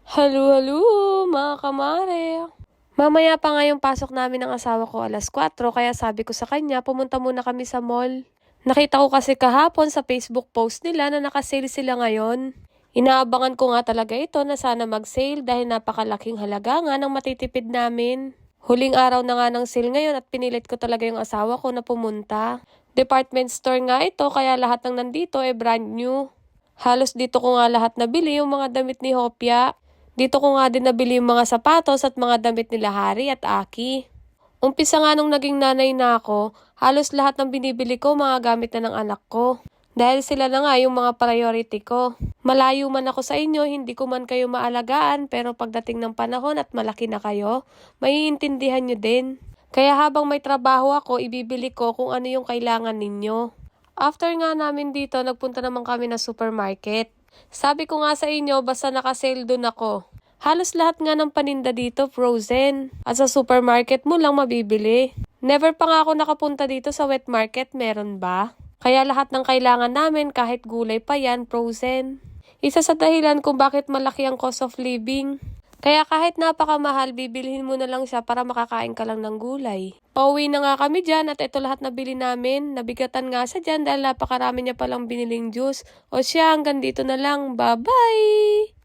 Halu-halu, mga kamare. Mamaya pa nga yung pasok namin ng asawa ko 4:00, kaya sabi ko sa kanya, pumunta muna kami sa mall. Nakita ko kasi kahapon sa Facebook post nila na naka-sale sila ngayon. Inaabangan ko nga talaga ito na sana mag-sale dahil napakalaking halaga nga ng matitipid namin. Huling araw na nga ng sale ngayon at pinilit ko talaga yung asawa ko na pumunta. Department store nga ito kaya lahat ng nandito brand new. Halos dito ko nga lahat nabili yung mga damit ni Hopia. Dito ko nga din nabili yung mga sapatos at mga damit nila Hari at Aki. Umpisa nga nung naging nanay na ako, halos lahat ng binibili ko mga gamit na ng anak ko. Dahil sila na nga yung mga priority ko. Malayo man ako sa inyo, hindi ko man kayo maalagaan, pero pagdating ng panahon at malaki na kayo, maiintindihan nyo din. Kaya habang may trabaho ako, ibibili ko kung ano yung kailangan ninyo. After nga namin dito, nagpunta naman kami na supermarket. Sabi ko nga sa inyo, basta naka-sale dun ako. Halos lahat nga ng paninda dito frozen. At sa supermarket mo lang mabibili. Never pa nga ako nakapunta dito sa wet market, meron ba? Kaya lahat ng kailangan namin kahit gulay pa yan, frozen. Isa sa dahilan kung bakit malaki ang cost of living. Kaya kahit napakamahal, bibilhin mo na lang siya para makakain ka lang ng gulay. Pauwi na nga kami dyan at ito lahat nabili namin. Nabigatan nga siya dyan dahil napakarami niya palang biniling juice. O siya, hanggang dito na lang. Bye-bye!